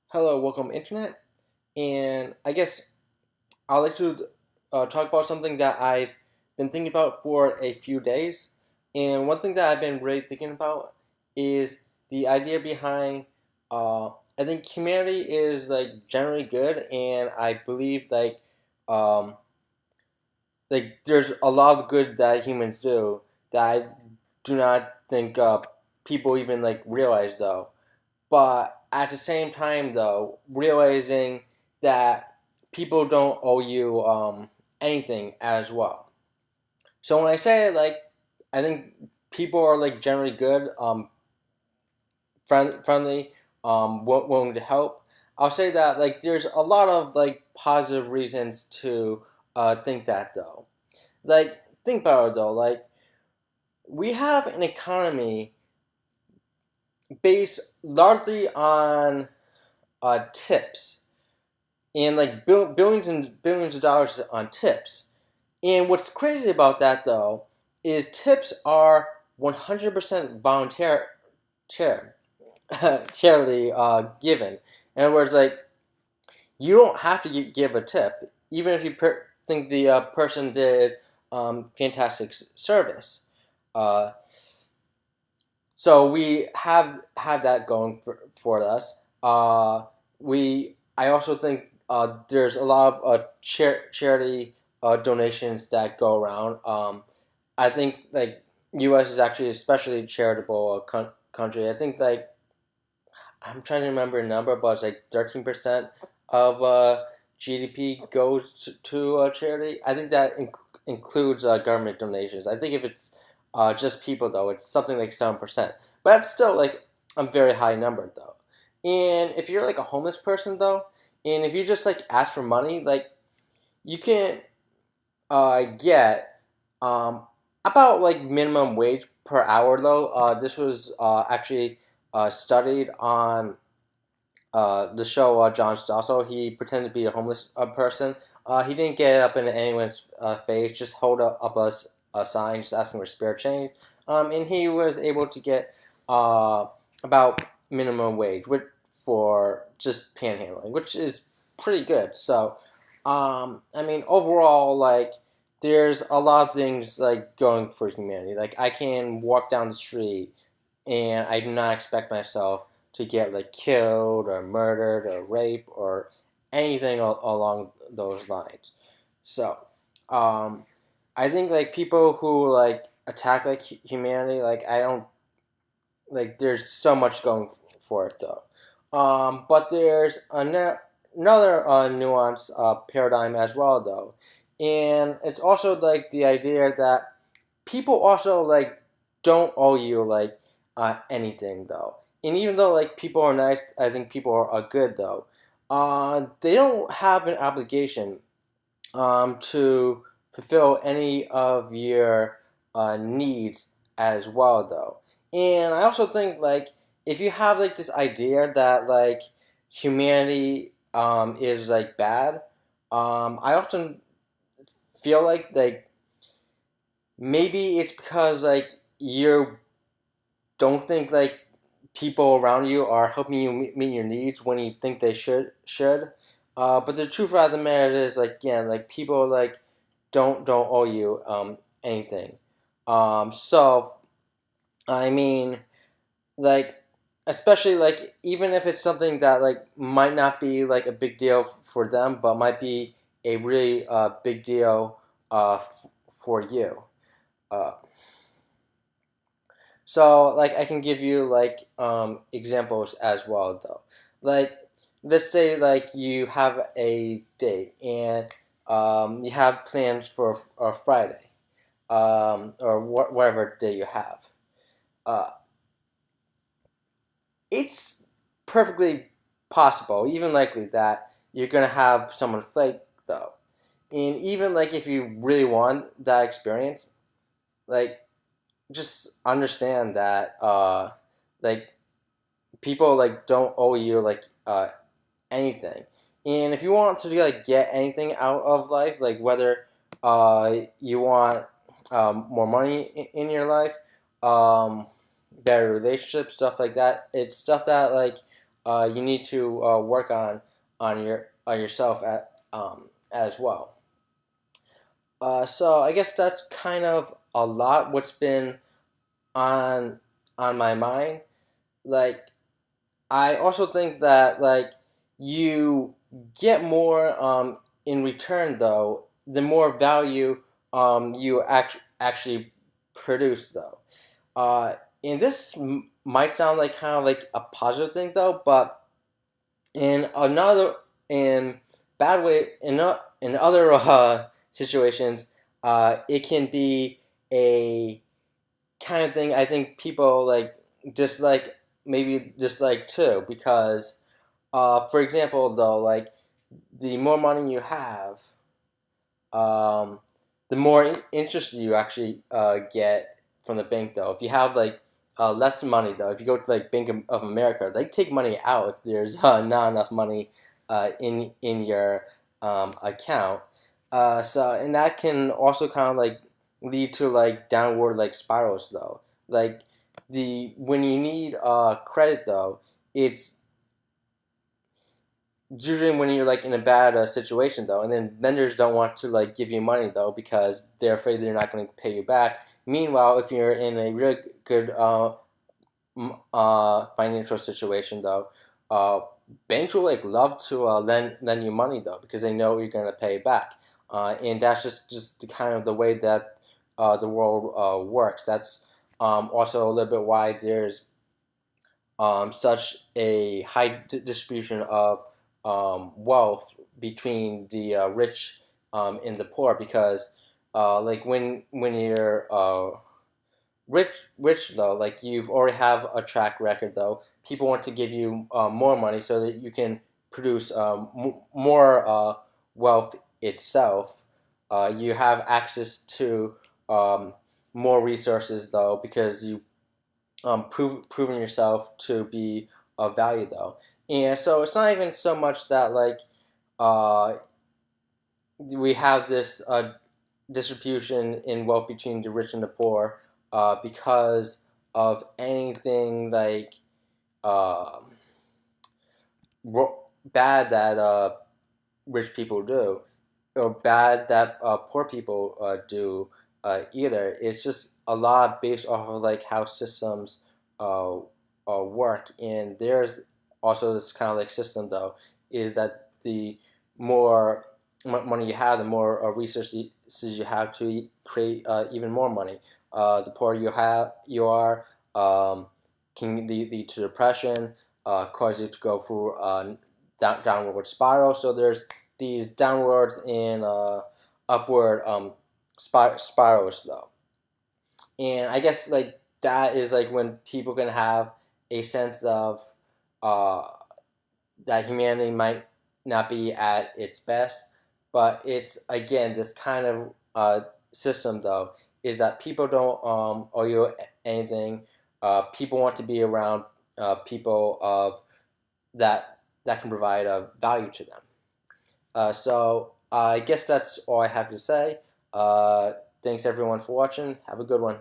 Hello, welcome internet. And I guess I'd like to talk about something that I've been thinking about for a few days. And one thing that I've been really thinking about is the idea behind. I think humanity is like generally good, and I believe um, there's a lot of good that humans do that I do not think people even like realize though. But at the same time, though, realizing that people don't owe you anything as well. So when I say I think people are like generally good, friendly, willing to help. I'll say that like there's a lot of like positive reasons to think that though. Like think about it though. Like we have an economy based largely on tips and like billions and billions of dollars on tips. And what's crazy about that though is tips are 100% voluntary, charity given. In other words, like you don't have to give a tip, even if you think the person did fantastic service. Uh, so we have that going for us. I also think there's a lot of charity donations that go around. I think like U.S. is actually especially charitable country. I think like I'm trying to remember a number, but it's like 13% of GDP goes to charity. I think that includes government donations. I think if it's just people though, it's something like 7%. But that's still like a very high number though. And if you're like a homeless person though, and if you just like ask for money, like you can get about like minimum wage per hour though. This was actually studied on the show John Stossel. He pretended to be a homeless person. He didn't get up in anyone's face, just hold up a sign, just asking for spare change. And he was able to get about minimum wage for just panhandling, which is pretty good. So, I mean, overall, like, there's a lot of things like going for humanity. Like, I can walk down the street and I do not expect myself to get like killed or murdered or raped or anything along those lines. So, um, I think like people who like attack like humanity, like I don't like. There's so much going for it though. But there's another nuance paradigm as well though, and it's also like the idea that people also like don't owe you like anything though. And even though like people are nice, I think people are good though. They don't have an obligation to fulfill any of your needs as well though. And I also think like if you have like this idea that like humanity is like bad, I often feel like maybe it's because like you don't think like people around you are helping you meet your needs when you think they should. But the truth of the matter is like again like people like don't owe you anything. So I mean like especially like even if it's something that like might not be like a big deal for them, but might be a really big deal for you. Uh, So like I can give you like examples as well though. Like let's say like you have a date and you have plans for Friday or whatever day you have. Uh, it's perfectly possible, even likely that you're gonna have someone flake though. And even like if you really want that experience, like just understand that like people like don't owe you like anything. And if you want to like get anything out of life, like whether you want more money in your life, um, better relationships, stuff like that, it's stuff that like you need to work on yourself as well. So I guess that's kind of a lot what's been on on my mind. Like I also think that like you get more in return though, the more value you actually produce though. And this might sound like kind of like a positive thing though, but in another in bad way in other situations, it can be a kind of thing I think people like dislike maybe dislike too because for example though like the more money you have um, the more interest you actually get from the bank though if you have like less money though if you go to like Bank of America they take money out if there's not enough money in your account so and that can also kind of like lead to like downward like spirals though like the when you need credit though it's usually when you're like in a bad situation though and then lenders don't want to like give you money though because they're afraid they're not going to pay you back. Meanwhile if you're in a really good financial situation though uh, banks will like love to lend you money though because they know you're going to pay back and that's just the kind of the way that the world works. That's also a little bit why there's such a high distribution of wealth between the rich and the poor because like when you're rich though like you've already have a track record though people want to give you more money so that you can produce more wealth itself. You have access to more resources though because you proven yourself to be of value though. And so it's not even so much that like uh, we have this distribution in wealth between the rich and the poor because of anything like uh, bad that rich people do or bad that poor people do either. It's just a lot based off of like how systems uh, work. And there's also this kind of like system though is that the more money you have, the more resources you have to create even more money. The poorer you are, can lead to depression, cause you to go through downward spiral. So there's these downwards and upward spirals though. And I guess like that is like when people can have a sense of uh, that humanity might not be at its best, but it's again this kind of system though is that people don't owe you anything. People want to be around people of that can provide value to them. So I guess that's all I have to say. Thanks everyone for watching. Have a good one.